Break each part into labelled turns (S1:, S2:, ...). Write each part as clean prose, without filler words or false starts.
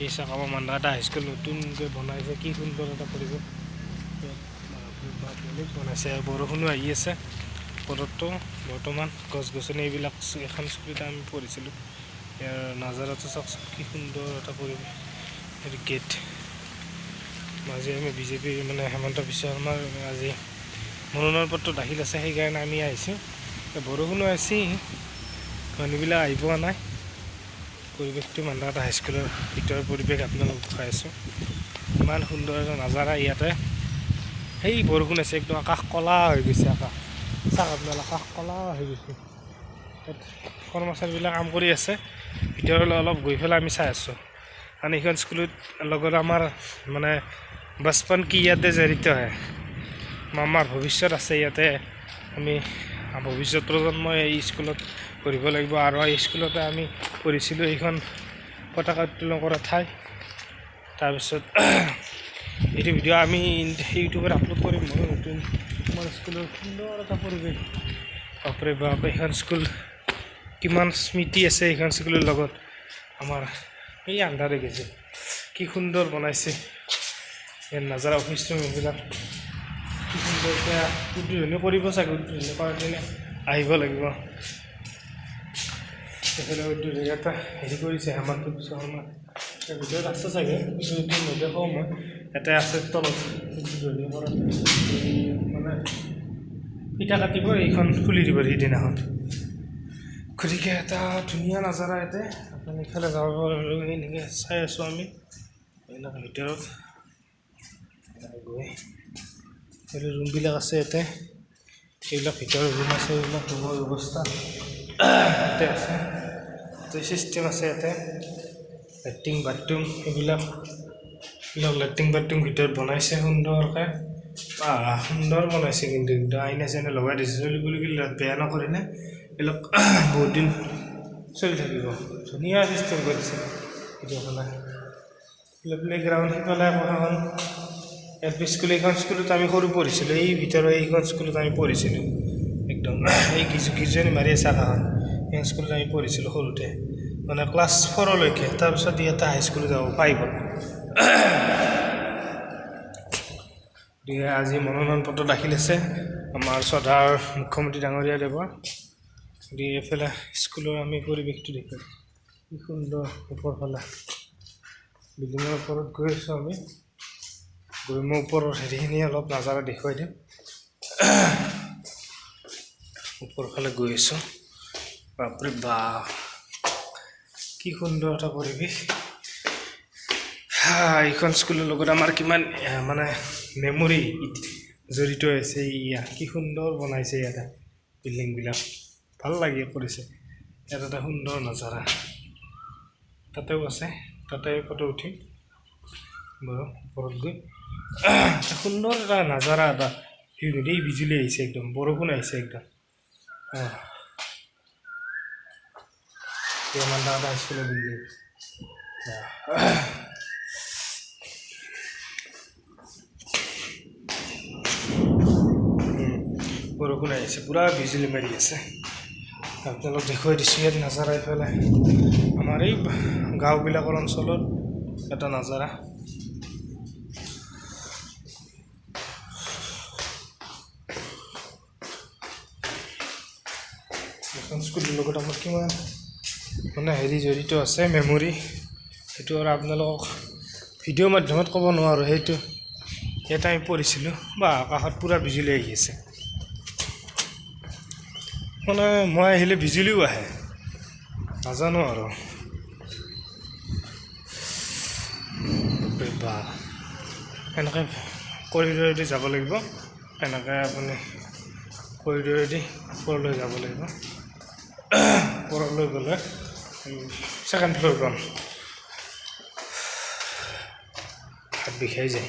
S1: এই চাকাবা মান্দা এটা হাইস্কুল নতুনকৈ বনাইছে, কি সুন্দৰ এটা পৰিৱেশ বেলেগ বনাইছে। বৰষুণো আহি আছে পদতো বৰ্তমান, গছ গছনি এইবিলাক এখন স্কুলত আমি পঢ়িছিলোঁ। ইয়াৰ নাজাৰাটো চাওকচোন, কি সুন্দৰ এটা পৰিৱেশ। এইটো গেট। আজি আমি বিজেপিৰ মানে হেমন্ত বিশ্ব শৰ্মাৰ আজি মনোনয়ন পত্ৰ দাখিল আছে, সেইকাৰণে আমি আহিছোঁ। বৰষুণো আহিছে, মানুহবিলাক আহি পোৱা নাই। পৰিৱেশটো মান্দাতা হাইস্কুলৰ ভিতৰৰ পৰিৱেশ আপোনালোকক দেখাই আছোঁ। ইমান সুন্দৰ এটা নাজাৰা ইয়াতে। সেই বৰষুণ আছে, একদম আকাশ কলা হৈ গৈছে। আকাশ চাওক আপোনালোক, আকাশ কলা হৈ গৈছে। তাত কৰ্মচাৰীবিলাক কাম কৰি আছে, ভিতৰলৈ অলপ গৈ পেলাই আমি চাই আছোঁ। কাৰণ এইখন স্কুলত লগত আমাৰ মানে বচপন কি ইয়াতে জড়িত হয়। আমাৰ ভৱিষ্যত আছে ইয়াতে। আমি ভৱিষ্যত প্ৰজন্মই এই স্কুলত পঢ়িব লাগিব, আৰু এই স্কুলতে আমি পঢ়িছিলোঁ। এইখন পতাকা উত্তোলন কৰা ঠাই। তাৰপিছত এইটো ভিডিঅ' আমি ইউটিউবত আপলোড কৰিম। মই নতুন আমাৰ স্কুলৰ সুন্দৰ এটা পৰিৱেশ। বাপৰে বাপ, এইখন স্কুল কিমান স্মৃতি আছে এইখন স্কুলৰ লগত আমাৰ। এই আন্ধাৰ হৈ গৈছে, কি সুন্দৰ বনাইছে ইয়াৰ নাজাৰা অফিচ ৰুমবিলাক। কি সুন্দৰ, এতিয়া উদ্বোধনী কৰিব চাগে। উদ্বোধনী কৰাৰ দিনে আহিব লাগিব। এইফালে উদ্বোধনী এটা হেৰি কৰিছে হেমন্ত বিশ্ব শৰ্মা। ভিতৰত আছে চাগে, কিন্তু নেদেখাও মই। ইয়াতে আছে তলত উদ্বোধনী কৰা মানে ফিটা কাটিব, এইখন খুলি দিব সেইদিনাখন। গতিকে এটা ধুনীয়া নাজাৰা ইয়াতে। আপুনি ইফালে যাব এনেকৈ চাই আছোঁ আমি এনেকৈ ভিতৰত গৈ। এইফালে ৰুমবিলাক আছে ইয়াতে, এইবিলাক ভিতৰৰ ৰুম আছে। এইবিলাক ৰুমৰ ব্যৱস্থা ইয়াতে আছে, ইয়াতে ছিষ্টেম আছে। ইয়াতে লেট্ৰিন বাথৰুম এইবিলাক লেট্ৰিন বাথৰুম ভিতৰত বনাইছে সুন্দৰকৈ। সুন্দৰ বনাইছে, কিন্তু একদম আইনা চাইনা লগাই দিছে। চলিবলৈ বেয়া নকৰিলে এইবিলাক বহুত দিন চলি থাকিব। ধুনীয়া চিষ্টেম কৰিছে ভিডিঅ'খনে। প্লেগ্ৰাউণ্ড সিফালে এখন এল পি স্কুল। এইখন স্কুলত আমি সৰু পঢ়িছিলোঁ, এই ভিতৰৰ এইখন স্কুলত আমি পঢ়িছিলোঁ। একদম এই গিৰ্জনী মাৰি আছে আকাশত। এই স্কুলত আমি পঢ়িছিলোঁ সৰুতে, মানে ক্লাছ 4লৈকে। তাৰপিছত ইয়াতে হাইস্কুলত যাব 5ত। আজি মনোনয়ন পত্ৰ দাখিল আছে আমাৰ শ্ৰদ্ধাৰ মুখ্যমন্ত্ৰী ডাঙৰীয়া দেৱৰ। গতিকে এইফালে স্কুলৰ আমি পৰিৱেশটো দেখোঁ, কি সুন্দৰ। ওপৰফালে বিল্ডিঙৰ ওপৰত গৈ আছোঁ আমি। গৈ মই ওপৰৰ হেৰিখিনি অলপ নাজাৰা দেখুৱাই দিম। ওপৰফালে গৈ আছোঁ। বাপৰে বাপ, কি সুন্দৰ এটা পৰিৱেশ। এইখন স্কুলৰ লগত আমাৰ কিমান মানে মেমৰি জড়িত আছে। কি সুন্দৰ বনাইছে ইয়াতে বিল্ডিংবিলাক, ভাল লাগি কৰিছে। ইয়াত এটা সুন্দৰ নাজাৰা, তাতেও আছে, তাতে ফটো উঠিম বাৰু ওপৰত গৈ। সুন্দৰ এটা নাজাৰা এটা এই বিজুলী আহিছে, একদম বৰষুণ আহিছে একদম। মান্দা এটা স্কুলৰ বিল্ডিং। বৰষুণ আহিছে, পূৰা বিজুলী মাৰি আছে। আপোনালোক দেখুৱাই দিছোঁ ইয়াত নাজাৰা। এইফালে আমাৰ এই গাঁওবিলাকৰ অঞ্চলত এটা নাজাৰা। এখন স্কুলৰ লগত আমাৰ কিমান মানে হেৰি জড়িত আছে, মেমৰি। সেইটো আৰু আপোনালোকক ভিডিঅ'ৰ মাধ্যমত ক'ব নোৱাৰোঁ। সেইটো ইয়াত আমি পঢ়িছিলোঁ। বা আকাশত পূৰা বিজুলী আহি আছে, মানে মই আহিলে বিজুলীও আহে, নাজানো আৰু। বা এনেকৈ কৰিডৰেদি যাব লাগিব, এনেকৈ আপুনি কৰিডৰেদি ওপৰলৈ যাব লাগিব। ওপৰলৈ গ'লে ছেকেণ্ড ফ্ল'ৰ পাম। হাত বিষাই যায়।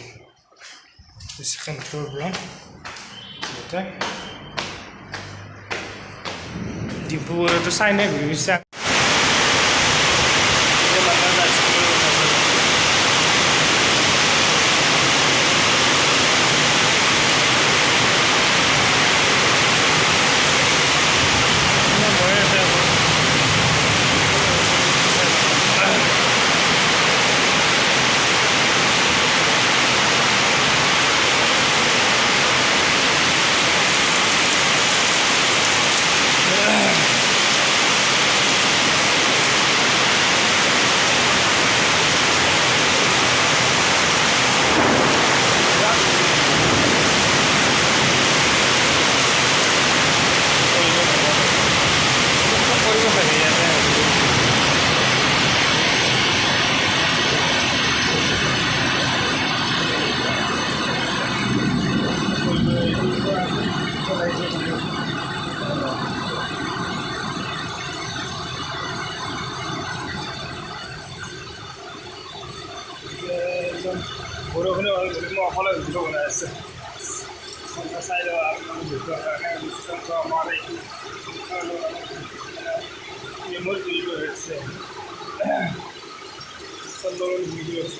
S1: ছেকেণ্ড ফ্ল'ৰ পাম। ইয়াতে ডিব্ৰুগড়তো চাই নাই ঘূৰিছা।
S2: অকলে ভিডিঅ' বনাই আছে চাই লওঁ আপোনালোকে ভিডিঅ'ৰ কাৰণে বিশ্বাস আমাৰ এইটো মেমৰি ভিডিঅ' হৈছে সুন্দৰ ভিডিঅ'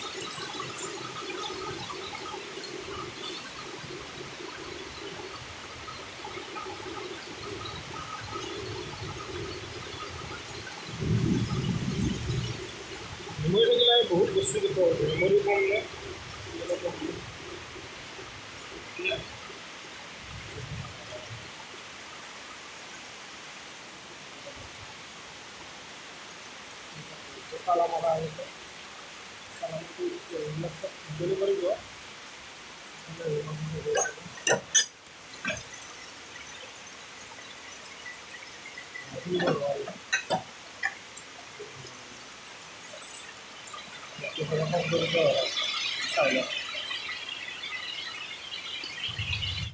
S2: মেমৰি থাকিলে আমি বহুত বস্তু দেখুৱাব মেমৰি কম নে তালা মৰা হৈছে তালাটো ডেলিভাৰী কৰিব